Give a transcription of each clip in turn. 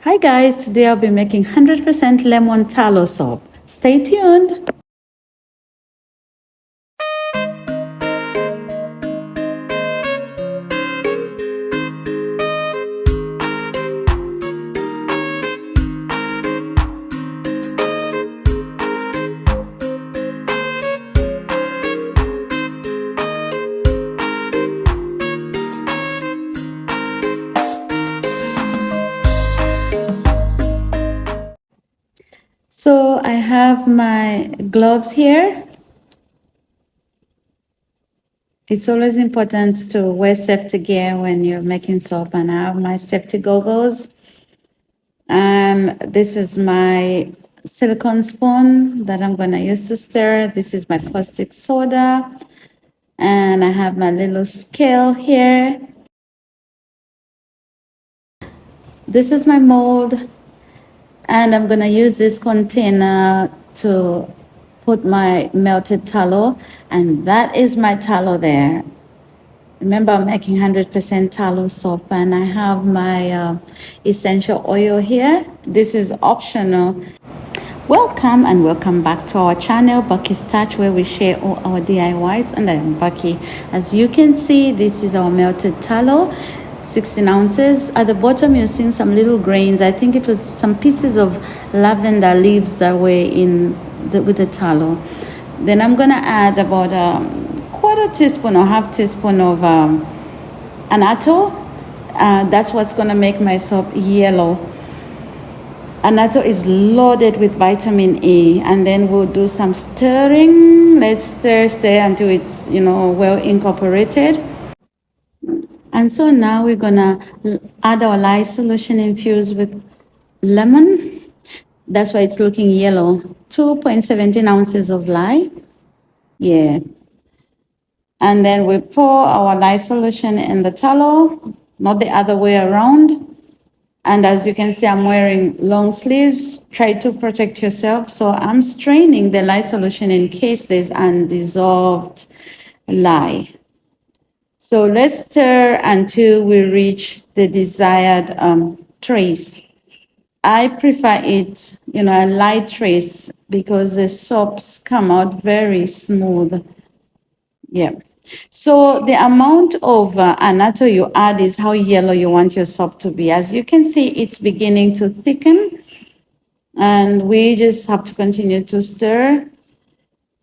Hi guys, today I'll be making 100% lemon tallow soap. Stay tuned. So I have my gloves here. It's always important to wear safety gear when you're making soap, and I have my safety goggles. And this is my silicone spoon that I'm gonna use to stir. This is my caustic soda. And I have my little scale here. This is my mold. And I'm gonna use this container to put my melted tallow, and that is my tallow there. Remember, I'm making 100% tallow soap, and I have my essential oil here. This is optional. Welcome and welcome back to our channel, Bucky's Touch, where we share all our DIYs, and I'm Bucky. As you can see, this is our melted tallow. 16 ounces. At the bottom, you're seeing some little grains. I think it was some pieces of lavender leaves that were with the tallow. Then I'm gonna add about a quarter teaspoon or half teaspoon of annatto. That's what's gonna make my soap yellow. Annatto is loaded with vitamin E, and then we'll do some stirring. Let's stir until it's well incorporated. And so now we're gonna add our lye solution infused with lemon. That's why it's looking yellow. 2.17 ounces of lye. Yeah. And then we pour our lye solution in the tallow, not the other way around. And as you can see, I'm wearing long sleeves. Try to protect yourself. So I'm straining the lye solution in case there's undissolved lye. So let's stir until we reach the desired trace. I prefer it, a light trace, because the soaps come out very smooth. Yeah. So the amount of annatto you add is how yellow you want your soap to be. As you can see, it's beginning to thicken, and we just have to continue to stir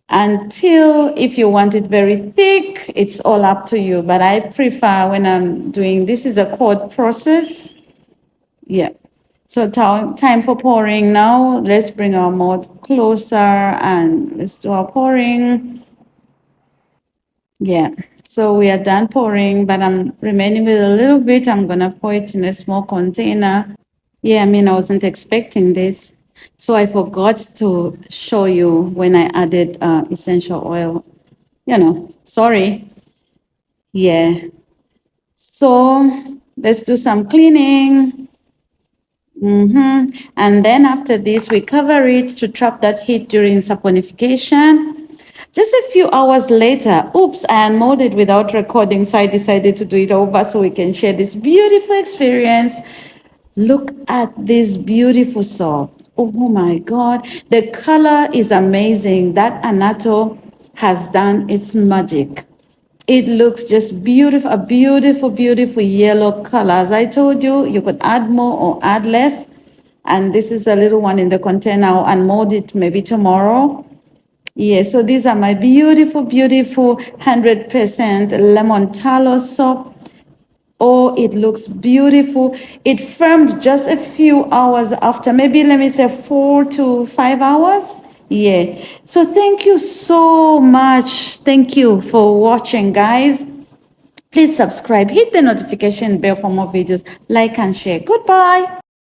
until, if you want it very thick, it's all up to you. But I prefer, when I'm doing this, is a cold process. Yeah. So time for pouring now. Let's bring our mold closer and let's do our pouring. Yeah. So we are done pouring, but I'm remaining with a little bit. I'm gonna pour it in a small container. Yeah, I wasn't expecting this. So I forgot to show you when I added essential oil. Sorry. Yeah. So let's do some cleaning. And then after this, we cover it to trap that heat during saponification. Just a few hours later, oops, I unmolded without recording, so I decided to do it over so we can share this beautiful experience. Look at this beautiful soap. Oh my God. The color is amazing. That annatto has done its magic. It looks just beautiful, a beautiful, beautiful yellow color. As I told you, you could add more or add less. And this is a little one in the container. I'll unmold it maybe tomorrow. Yeah, so these are my beautiful, beautiful 100% lemon tallow soap. Oh, it looks beautiful. It firmed just a few hours after, maybe let me say 4 to 5 hours. Yeah. So thank you so much. Thank you for watching, guys. Please subscribe, hit the notification bell for more videos, like and share. Goodbye.